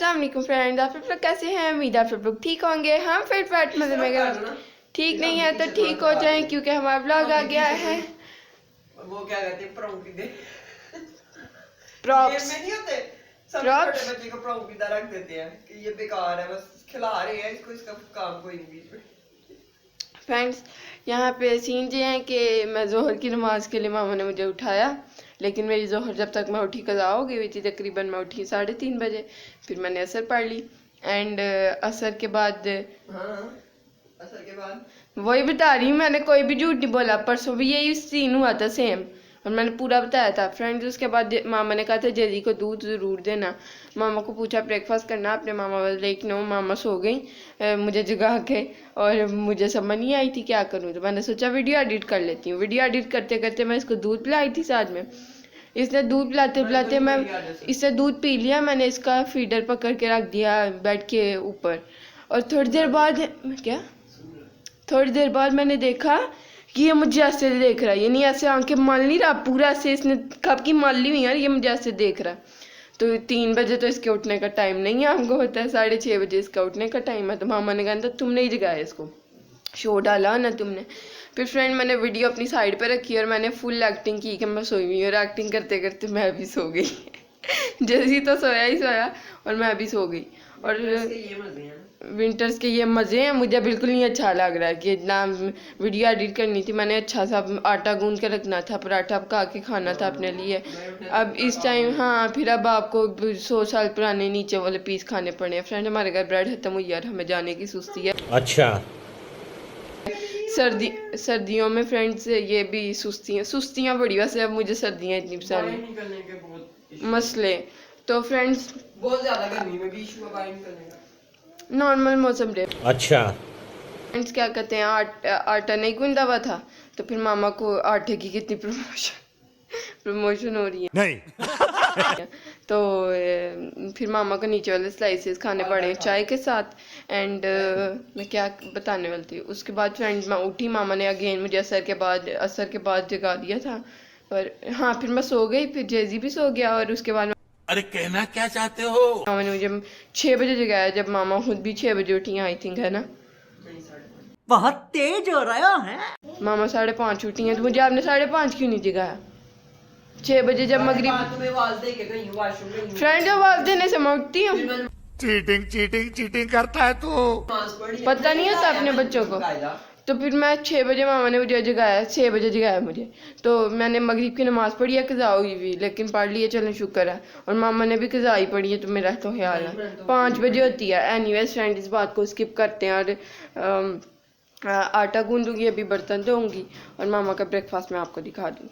अस्सलाम वालेकुम फ्रेंड्स, आप लोग कैसे हैं? उम्मीद आप सब लोग ठीक होंगे। हम फिर बैठ मजे में ठीक नहीं है तो ठीक हो जाएं क्योंकि हमारा व्लॉग आ गया है। वो क्या कहते हैं प्रॉप्स में नहीं होते सब छोटे बच्चे को प्रॉप की तरह रख देते हैं कि ये बेकार है, बस खिला रहे हैं इसको, इसका काम कोई नहीं बीच में। फ्रेंड्स यहाँ पे सीन ये है कि मैं जोहर की नमाज के लिए मामा ने मुझे उठाया, लेकिन मेरी जोहर जब तक मैं उठी कज़ा हो गई हुई थी। तकरीबन मैं उठी 3:30 बजे। फिर मैंने असर पढ़ ली एंड असर के बाद असर के बाद वही बता रही हूँ, मैंने कोई भी झूठ नहीं बोला। परसों भी यही सीन हुआ था सेम, और मैंने पूरा बताया था फ्रेंड्स। उसके बाद मामा ने कहा था जेजी को दूध ज़रूर देना। मामा को पूछा ब्रेकफास्ट करना आपने, मामा वाले लाइक नो, मामा सो गई मुझे जगा के, और मुझे समझ नहीं आई थी क्या करूँ। तो मैंने सोचा वीडियो एडिट कर लेती हूँ। वीडियो एडिट करते करते मैं इसको दूध पिलाई थी साथ में। इसने दूध पिलाते पिलाते मैं इससे दूध पी लिया। मैंने इसका फीडर पकड़ के रख दिया बेड के ऊपर, और थोड़ी देर बाद मैंने देखा कि ये मुझे ऐसे देख रहा है, यानी ऐसे आंखें मल नहीं रहा, पूरा ऐसे इसने कब की मल ली हुई है, ये मुझे ऐसे देख रहा है। तो 3 बजे तो इसके उठने का टाइम नहीं है, हमको होता है 6:30 बजे इसका उठने का टाइम है। तो मामा ने कहा था तुमने ही जगाया इसको, शो डाला ना तुमने। फिर फ्रेंड मैंने वीडियो अपनी साइड पे रखी और मैंने फुल एक्टिंग की कि मैं सोई हुई, और एक्टिंग करते करते मैं भी सो गई। जैसी तो सोया ही सोया और मैं भी सो गई। और विंटर्स के ये मज़े हैं। मुझे बिल्कुल नहीं अच्छा लग रहा है कि इतना वीडियो एडिट करनी थी। मैंने अच्छा सा आटा गूंद के रखना था, पराठा पका के खाना था अपने लिए। अब इस टाइम फिर अब आपको 100 साल पुराने नीचे वाले पीस खाने पड़े हैं। फ्रेंड हमारे घर ब्रेड खत्म हुई यार, हमें जाने की सुस्ती है। अच्छा सर्दियों में फ्रेंड्स ये भी सुस्तियाँ बड़ी। वैसे अब मुझे सर्दियाँ इतनी पसंद मसले। तो फ्रेंड्स बहुत ज्यादा गर्मी में भी इशू बाहर निकलने का नॉर्मल मौसम रहे। अच्छा फ्रेंड्स क्या कहते हैं, आटा नहीं गूंदा हुआ था, तो फिर मामा को आटे की कितनी प्रमोशन हो रही है नहीं। तो फिर मामा को नीचे वाले स्लाइसेस खाने पड़े चाय के साथ। एंड मैं क्या बताने वाली थी, उसके बाद फ्रेंड्स मैं उठी, मामा ने अगेन मुझे असर के बाद जगा दिया था। और फिर मैं सो गई, फिर जेजी भी सो गया, और उसके बाद अरे कहना क्या चाहते हो? मामा ने मुझे 6 बजे जगाया, जब मामा खुद भी 6 बजे उठी आई थिंक, है ना? बहुत तेज हो रहा है। मामा 5:30 उठी हैं, तो मुझे आपने 5:30 क्यों नहीं जगाया? 6 बजे जब मगरिब फ्रेंड आवाज देने से मैं उठती हूँ। चीटिंग करता है तू। पता नहीं होता अपने बच्चों को। तो फिर मैं 6 बजे मामा ने मुझे जगाया, 6 बजे जगाया मुझे। तो मैंने मगरिब की नमाज़ पढ़ी है, कज़ा हुई भी, लेकिन पढ़ ली है, चलें शुक्र है। और मामा ने भी कज़ा ही पढ़ी है, तो मेरा तो ख्याल है 5 बजे होती है। एनीवेज फ्रेंड इस बात को स्किप करते हैं, और आटा गूंदूंगी, अभी बर्तन धोऊंगी, और मामा का ब्रेकफास्ट मैं आपको दिखा दूँ।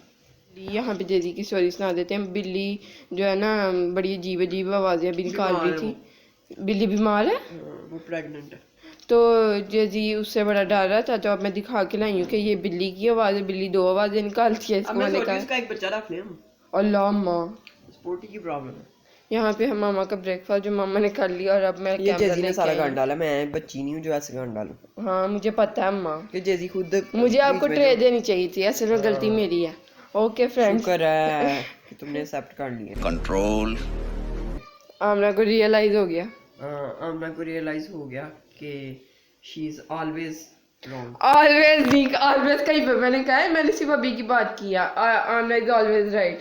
यहाँ पे जेजी की स्टोरी सुना देते हैं। बिल्ली जो है ना, बड़ी अजीब आवाज़ें भी निकाल रही थी। बिल्ली बीमार है, वो प्रेग्नेंट है। तो जेजी उससे बड़ा डर रहा था। तो अब मैं दिखा के लाई हूँ कि ये बिल्ली की आवाज़ है। बिल्ली 2 आवाज़ें निकालती है। इसको मैंने कहा इसका एक बच्चा रख लें हम। अल्लाह अम्मा, स्पोर्टी की प्रॉब्लम है। यहाँ पे हम मामा का ब्रेकफास्ट जो मामा ने कर लिया, और अब मैं ये जेजी ने सारा गांड डाला, मैं बच्ची नहीं हूँ जो ऐसे गांड डालूं। हाँ मुझे पता है अम्मा, कि जेजी खुद मुझे आपको ट्रे देनी चाहिए थी, असल में गलती मेरी है। ओके फ्रेंड्स, शुक्र है कि तुमने एक्सेप्ट कर लिया। कंट्रोल। आमना को रियलाइज हो गया। आमना को रियलाइज हो गया कि she is always wrong. Always कहीं पे मैंने कहा है, मैंने सिर्फ अभी की बात किया। Aamna is always right.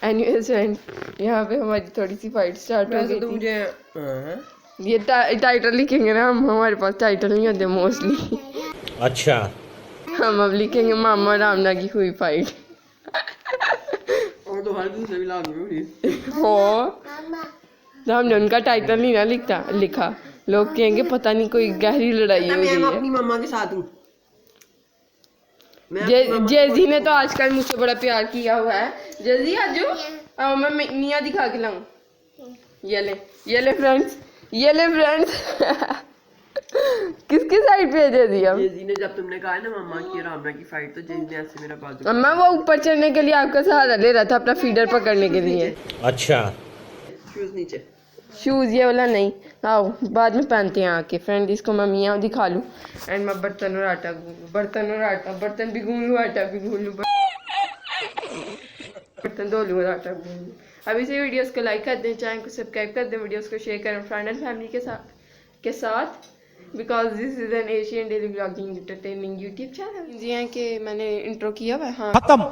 Anyways friends, यहाँ पे हमारी थोड़ी सी फाइट स्टार्ट हो गई थी। मुझे ये टाइटल लिखेंगे ना हम, हमारे पास टाइटल नहीं होते मोस्टली। अच्छा हम अब लिखेंगे मामा और आमना की हुई फाइट। और तो हर दूसरे भी लागू हुई हो, तो हमने उनका टाइटल नहीं ना लिखा। लोग कहेंगे पता नहीं कोई गहरी लड़ाई हो गई है। मैं अपनी मम्मा के साथ हूँ। जेजी ने तो आजकल मुझसे बड़ा प्यार किया हुआ है। जेजी आजो, आओ मैं मियाँ दिखा के लाऊं। ये ले फ्रेंड्स, किसकी साइड पे है जेजी? अब जेजी ने जब तुमने कहा ना मम्मा की और आमना की फाइट, तो जेजी ने ऐसे मेरा बाजू। अम्मा वो ऊपर चढ़ने के लिए आपका सहारा ले रहा था, अपना फीडर पकड़ने के लिए। अच्छा शूज नीचे, शूज़ ये वाला नहीं, आओ बाद में पहनते हैं आके। फ्रेंड इसको मैं मियाँ दिखा लूँ, एंड मैं बर्तन भी गूंद लूँ, आटा भी गूंद लूँ, बर्तन धो लूँ और आटा गूंद लूँ। अभी से वीडियोस को लाइक कर दें, चैनल को सब्सक्राइब कर दें, वीडियोस को शेयर करें फ्रेंड एंड फैमिली के साथ because this is an Asian daily blogging entertaining YouTube channel. जी हैं कि मैंने इंट्रो किया हुआ है। हाँ खत्म।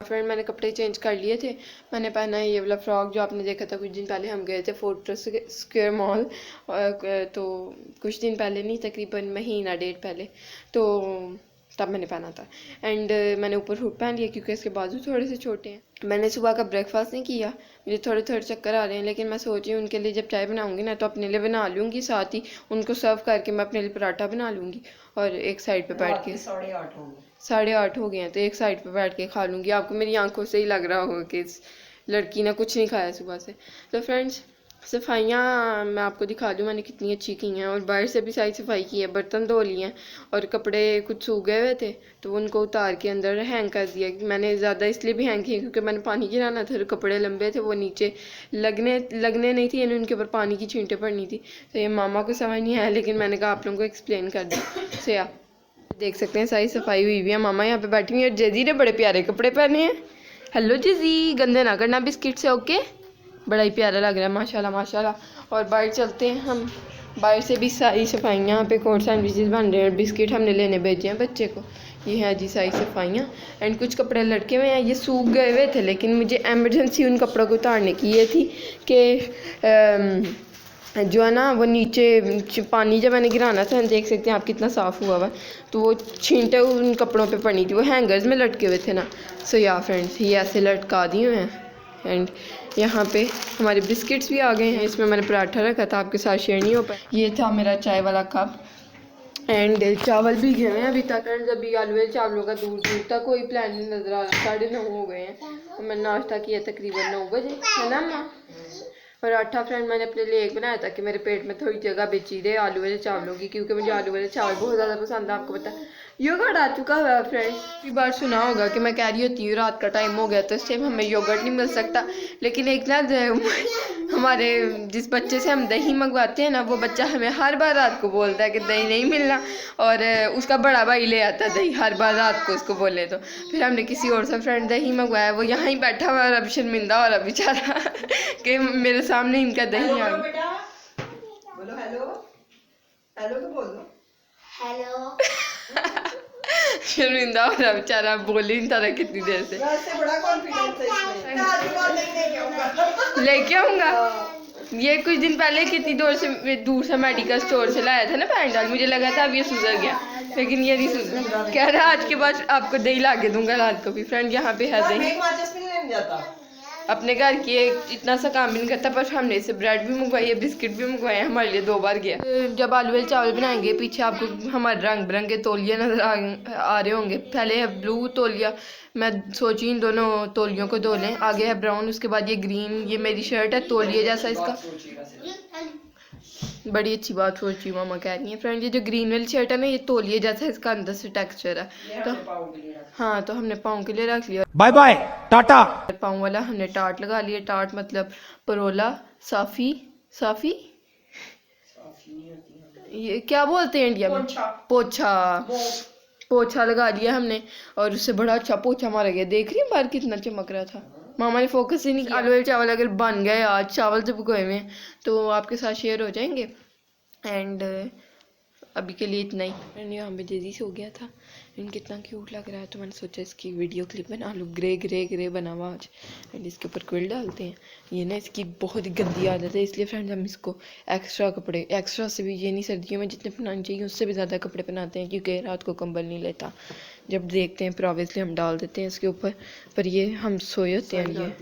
फ्रेंड मैंने कपड़े चेंज कर लिए थे। मैंने पहना है ये वाला फ्रॉक जो आपने देखा था कुछ दिन पहले, हम गए थे फोर्ट्रेस स्क्वायर मॉल, तो कुछ दिन पहले नहीं, तकरीबन महीना डेढ़ पहले, तो तब मैंने पहना था। एंड मैंने ऊपर हुड पहन लिया क्योंकि इसके बाजू थोड़े से छोटे हैं। मैंने सुबह का ब्रेकफास्ट नहीं किया, मुझे थोड़े थोड़े चक्कर आ रहे हैं, लेकिन मैं सोच रही हूँ उनके लिए जब चाय बनाऊंगी ना तो अपने लिए बना लूँगी, साथ ही उनको सर्व करके मैं अपने लिए पराठा बना लूँगी और एक साइड पे बैठ के 8:30 हो गए। 8:30 हो गए हैं तो एक साइड पे बैठ के खा लूँगी। आपको मेरी आंखों से ही लग रहा होगा कि इस लड़की ने कुछ नहीं खाया सुबह से। तो फ्रेंड्स सफाइयाँ मैं आपको दिखा दूँ मैंने कितनी अच्छी की हैं, और बाहर से भी सारी सफाई की है, बर्तन धो लिए हैं और कपड़े कुछ सूख गए हुए थे तो उनको उतार के अंदर हैंग कर दिया। मैंने ज़्यादा इसलिए भी हैंग किया क्योंकि मैंने पानी गिराना था, कपड़े लंबे थे, वो नीचे लगने नहीं थी, यानी उनके ऊपर पानी की छींटें पड़नी थी। तो ये मामा को समझ नहीं आया, लेकिन मैंने कहा आप लोगों को एक्सप्लेन कर दूँ। से आप देख सकते हैं सारी सफाई हुई हुई है, मामा यहाँ पे बैठी हुई है और जेजी ने बड़े प्यारे कपड़े पहने हैं। हेलो जेजी, गंदे ना करना बिस्किट से, ओके? बड़ा ही प्यारा लग रहा है माशाल्लाह माशाल्लाह। और बाहर चलते हैं हम, बाहर से भी सारी सफाइयाँ, यहाँ पे कोल्ड सैंडविचेस बन रहे हैं, बिस्किट हमने लेने भेजे हैं बच्चे को। ये है जी सारी सफाइयाँ। एंड कुछ कपड़े लटके हुए हैं, ये सूख गए हुए थे, लेकिन मुझे एमरजेंसी उन कपड़ों को उतारने की ये थी कि जो है ना वो नीचे पानी जब मैंने गिराना था, देख सकते हैं आप कितना साफ़ हुआ हुआ, तो वो छींटे उन कपड़ों पे पड़ी थी, वो हैंगर्स में लटके हुए थे ना। सो या फ्रेंड्स ये ऐसे लटका दिए हुए हैं। एंड यहाँ पे हमारे बिस्किट्स भी आ गए हैं, इसमें मैंने पराठा रखा था, आपके साथ शेयर नहीं हो पाया। ये था मेरा चाय वाला कप एंड चावल भी गए हैं अभी तक। एंड अभी आलू वाले चावलों का दूर दूर तक कोई प्लान नहीं नज़र आ रहा। 9:30 हो गए हैं तो मैंने नाश्ता किया तकरीबन 9 बजे, है ना माँ? पराठा फ्रेंड मैंने अपने लिए एक बनाया था कि मेरे पेट में थोड़ी जगह बची रहे आलू वाले चावलों की, क्योंकि मुझे आलू वाले चावल बहुत ज़्यादा पसंद है। आपको पता है योगर्ट आ चुका हुआ है फ्रेंड्स, कई बार सुना होगा कि मैं कह रही होती हूँ रात का टाइम हो गया तो इस टाइम हमें योगर्ट नहीं मिल सकता, लेकिन एक ना हमारे जिस बच्चे से हम दही मंगवाते हैं ना, वो बच्चा हमें हर बार रात को बोलता है कि दही नहीं मिलना, और उसका बड़ा भाई ले आता है दही हर बार रात को उसको बोले तो। फिर हमने किसी और से फ्रेंड दही मंगवाया, वो यहाँ ही बैठा हुआ और अब शर्मिंदा हो रहा बेचारा कि मेरे सामने इनका दही आ गया। बोलो हेलो, हेलो तो बोल दो। हेलो। शर्मिंदा हो रहा बेचारा, बोल ही नहीं था कितनी देर से। वैसे बड़ा कॉन्फिडेंस है इसमें, मैं आज बात नहीं लेके आऊंगा। लेके आऊंगा। ये कुछ दिन पहले कितनी दूर से मेडिकल स्टोर से लाया था ना पैंडल, मुझे लगा था अब ये सुधर गया, लेकिन ये नहीं सुधरा। कह रहा आज के बाद आपको दही ला के दूंगा रात को भी। फ्रेंड यहाँ पे है दही, एक माचिस भी लेने जाता अपने घर की इतना सा काम भी नहीं करता, पर हमने इसे ब्रेड भी मंगवाई है, बिस्किट भी मंगवाए हैं, हमारे लिए 2 बार गया। जब आलू वाले चावल बनाएंगे पीछे आपको हमारे रंग बिरंगे तौलिया नजर आ रहे होंगे। पहले है ब्लू तौलिया, मैं सोची इन दोनों तौलियों को धो लें। आगे है ब्राउन, उसके बाद ये ग्रीन, ये मेरी शर्ट है तौलिया जैसा इसका। बड़ी अच्छी बात सोची मामा कह रही है फ्रेंड। ये जो ग्रीन वाली शर्ट है ना, ये तौलिए जैसा इसका अंदर से टेक्सचर है, तो हाँ तो हमने पाँव के लिए रख लिया। Bye bye tata. पाँव वाला हमने टाट लगा लिया। टाट मतलब परोला, साफी, साफी ये क्या बोलते हैं इंडिया में? पोछा। पोछा लगा लिया हमने और उससे बड़ा अच्छा पोछा मारा गया। देख रही है बाहर कितना चमक रहा था, मामा ने फोकस ही नहीं किया। आलू वाले चावल अगर बन गए आज, चावल जब गए हुए तो आपके साथ शेयर हो जाएंगे। एंड अभी के लिए इतना ही। एंड यहाँ पे जेजी से हो गया था, एंड कितना क्यूट लग रहा है, तो मैंने सोचा इसकी वीडियो क्लिप बना लूँ। ग्रे ग्रे ग्रे बना हुआ आज, एंड इसके ऊपर क्विल डालते हैं। ये ना इसकी बहुत ही गंदी आदत है, इसलिए फ्रेंड्स हम इसको एक्स्ट्रा कपड़े, एक्स्ट्रा से भी ये नहीं सर्दियों में जितने पहनाने चाहिए उससे भी ज़्यादा कपड़े पहनाते हैं, क्योंकि रात को कंबल नहीं लेता। जब देखते हैं फिर ऑब्वियसली हम डाल देते हैं इसके ऊपर, पर ये हम सोए होते हैं ये,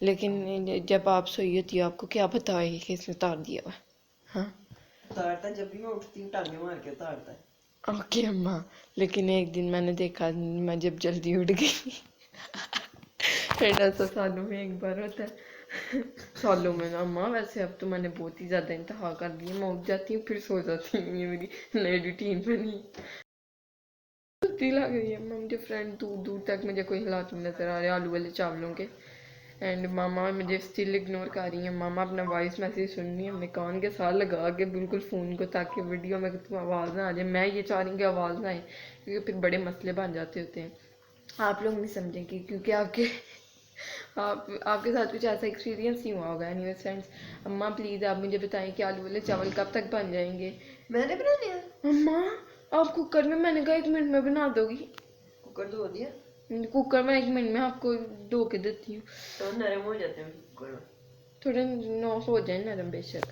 लेकिन जब आप सोई होती है आपको क्या पता है कि इसने तार दिया हुआ। हाँ उतारता है, जब भी मैं उठती हूँ टांगे मार के उतारता है। ओके अम्मा, लेकिन एक दिन मैंने देखा, मैं जब जल्दी उठ गई फिर ऐसा सालों में एक बार होता है सालों में ना अम्मा, वैसे अब तो मैंने बहुत ही ज़्यादा इंतहा कर दिया। मैं उठ जाती हूँ फिर सो जाती हूँ, ये मेरी नई रूटीन बनी। लग रही है मुझे फ्रेंड, दूर दूर तक मुझे कोई हालात में नज़र आ रहे हैं आलू वाले चावलों के। एंड मामा मुझे स्टिल इग्नोर कर रही है। मामा अपना वॉइस मैसेज सुन रही है अपने कान के साथ लगा के बिल्कुल फ़ोन को, ताकि वीडियो में तो आवाज़ ना आ जाए। मैं ये चाह रही हूँ कि आवाज़ ना आए, क्योंकि फिर बड़े मसले बन जाते होते हैं। आप लोग नहीं समझेंगे क्योंकि आपके आपके साथ कुछ ऐसा एक्सपीरियंस नहीं हुआ होगा। एनीवे फ्रेंड्स, अम्मा प्लीज़ आप मुझे बताएं कि आलू वाले चावल कब तक बन जाएंगे। मैंने बनाने हैं। अम्मा आप कुकर में, मैंने कहा 1 मिनट में बना दोगी। कुकर धो दिया, कुकर में 1 मिनट में आपको धो के देती हूँ। तो नरम हो जाते हैं कुकर में। थोड़े नौ हो जाए नरम बेशक।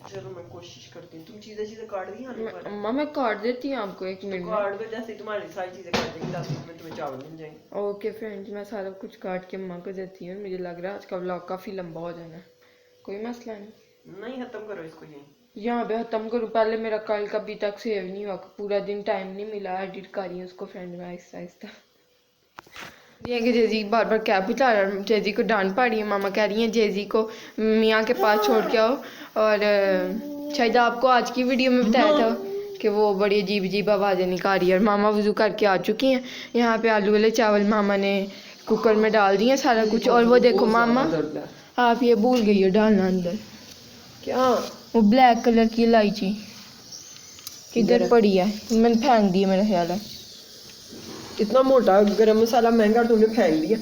चलो मैं कोशिश करती हूँ। तुम चीजें काट दी आलू पर? अम्मा मैं काट देती हूँ आपको 1 मिनट में। काट दो, जैसे तुम्हारी सारी चीजें काट देंगी 10 मिनट में तुम्हें चावल बन जाएंगे। ओके फ्रेंड्स, मैं सारा कुछ काट के अम्मा को देती हूँ। मुझे लग रहा है आज का व्लॉग काफ़ी लंबा हो जाना है। कोई मसला नहीं, खत्म करो इसको यहीं। यहाँ पे ख़त्म करूँ। पहले मेरा कल का अभी तक सेव नहीं हुआ, पूरा दिन टाइम नहीं मिला। एडिट कर रही हूँ उसको फ्रेंड में आहिस्ता आहिस्ता। ये कि जेजी बार बार कैब बुला रहा है, जेजी को डांट पा रही है। मामा कह रही हैं जेजी को मियाँ के पास छोड़ के आओ। और शायद आपको आज की वीडियो में बताया था कि वो बड़ी अजीब अजीब आवाज़ें निकाल रही है। और मामा वज़ू करके आ चुकी हैं। यहाँ पे आलू वाले चावल मामा ने कुकर में डाल दिए सारा कुछ। और वो देखो मामा, आप ये भूल गई हो डालना अंदर। क्या? वो ब्लैक कलर की इलायची किधर पड़ी है? मैंने फेंक दी है मेरा ख्याल है। इतना मोटा गरम मसाला महंगा तुमने फेंक दिया।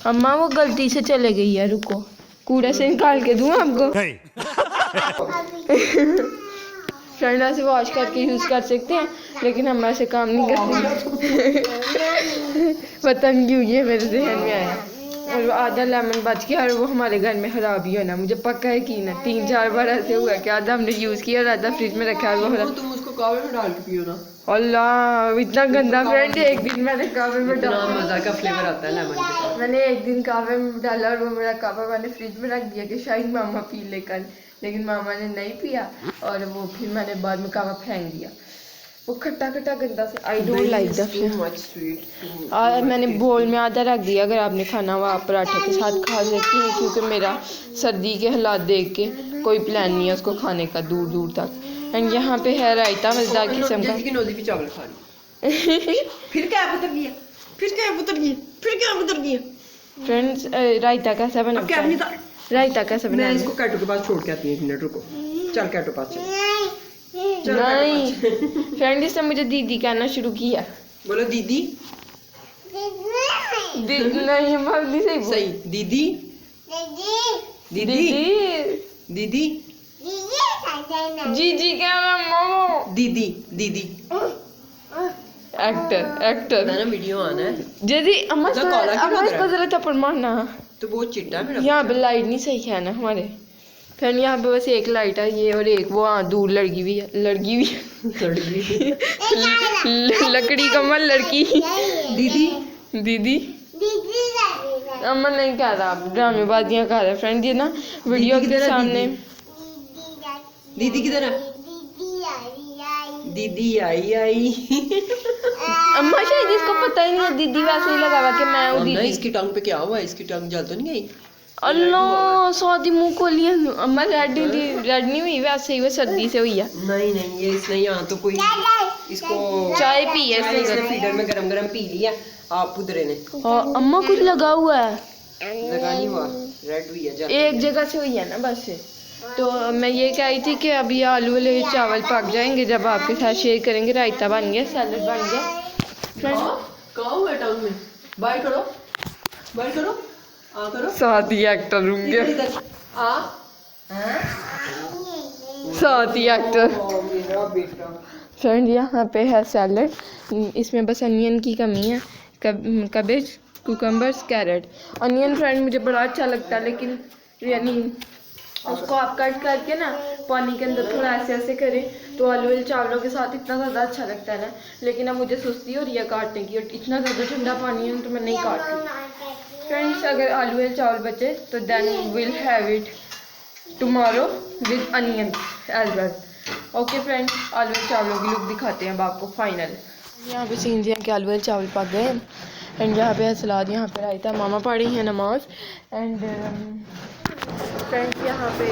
अम्मा वो गलती से चले गई है, रुको कूड़े से निकाल के दूँ आपको। नहीं फ्रेंड ऐसे वॉश करके यूज़ कर सकते हैं, लेकिन हम ऐसे काम नहीं करते। पता नहीं क्यों ये मेरे जहन में आया। और वो आधा लेमन बच गया और वो हमारे घर में ख़राब ही होना, मुझे पक्का यकीन है। 3-4 बार ऐसे हुआ कि आधा हमने यूज़ किया और आधा फ्रिज में रखा है वो खराब। तुम उसको कावे में डाल के पियो ना। अल्लाह इतना गंदा फ्रेंड। एक दिन मैंने कावे में इतना डाला, मजा का फ्लेवर आता है लेमन के साथ। मैंने एक दिन कावे में डाला और वो मेरा कावा मैंने फ्रिज में रख दिया कि शायद मामा पी ले कल, लेकिन मामा ने नहीं पिया। और वो फिर मैंने बाद में कावा फेंक दिया। वो खट्टा खट्टा गंदा से, I don't like the flavour. और मैंने बोल में आधा रख दिया। अगर आपने खाना हुआ आप पराठे के साथ खा सकती हैं, क्योंकि मेरा सर्दी के हालात देख के कोई प्लान नहीं है उसको खाने का दूर दूर तक। एंड यहाँ पे है रायता मज़ेदार किस्म का। नोजी भी चावल खा ली। फिर क्या उतर गया, फिर क्या उतर गया, फिर क्या उतर गया। फ्रेंड्स रायता कैसा बनाता है? रायता कैसा बनाना? मैं इसको कैटो के पास छोड़ के आती हूँ। 1 मिनट रुको। चल कैटो पास चल। नहीं फ्रेंड, इसने मुझे दीदी कहना शुरू किया। बोलो दीदी। नहीं अम्मा नहीं सही बोल। सही दीदी दीदी दीदी जी जी क्या नाम? दीदी दीदी। एक्टर ना वीडियो आना है। जल्दी अम्मा तो कॉलर क्यों लग रहा इसको है? जरा थप्पड़ मारना। तो बहुत चिट्टा है मेरा। यहाँ पे लाइट नहीं सही है ना हमारे। फिर यहाँ पे बस एक लाइट है ये, और एक वो दूर लड़की भी है। लड़की भी लकड़ी कमल लड़की। दीदी दीदी अम्मा नहीं कह रहा, आप ड्रामेबाजियाँ कर रहे फ्रेंड। ये ना वीडियो के सामने। दीदी किधर है? दीदी आई आई। अम्मा शायद इसको पता ही नहीं है, दीदी वैसे ही लगा हुआ कि मैं हूँ दीदी। इसकी टंग पे क्या हुआ? इसकी टंग जल तो नहीं गई? अल्लाह सौदी मुंह खोली है। अम्मा रेड नहीं हुई, वैसे ही वो सर्दी से हुई है। नहीं नहीं, ये इसने यहाँ तो कोई इसको चाय पी है इसने फीडर में गरम गरम पी लिया। आप पुदरे ने। और अम्मा कुछ लगा हुआ है। लगा नहीं हुआ, रेड हुई है। एक जगह से हुई है ना बस। तो मैं ये कह रही थी कि अभी आलू वाले चावल पक जाएंगे, जब आपके साथ शेयर करेंगे। रायता बन गया, सैलड बन गया। कहाँ हुआ टंग में? बाय करो, बाय करो, आ करो। साथ ही एक्टर होंगे, आ साथ ही एक्टर। मेरा बेटा। फ्रेंड यहाँ पे है सैलड, इसमें बस अनियन की कमी है। कबेज, कुकम्बर्स, कैरेट। अनियन फ्रेंड मुझे बड़ा अच्छा लगता है, लेकिन यानी उसको आप कट करके ना पानी के अंदर थोड़ा ऐसे ऐसे करें तो आलू वाले चावलों के साथ इतना ज़्यादा अच्छा लगता है ना। लेकिन अब मुझे सुस्ती हो रही है काटने की, और इतना ज़्यादा ठंडा पानी है तो मैं नहीं काटती। फ्रेंड्स अगर आलू वाले चावल बचे तो then will have it tomorrow with onion as well. Okay friends, आलू वाले चावलों की लुक दिखाते हैं अब आपको फाइनल। यहाँ पे सीन दिया कि आलू वाले चावल पक गए। एंड यहाँ पे है सलाद, यहाँ पे रायता, मामा पढ़ी है नमाज। एंड फ्रेंड्स यहाँ पे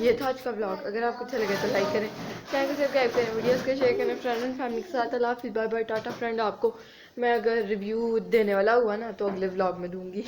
ये था आज का ब्लॉग। अगर आपको अच्छा लगे तो लाइक करें, चैनल को सब्सक्राइब करें, वीडियोस को शेयर करें फ्रेंड एंड फैमिली के साथ। अल्लाह हाफिज़, बाय बाय, टाटा। फ्रेंड आपको मैं अगर रिव्यू देने वाला हुआ ना तो अगले ब्लॉग में दूंगी।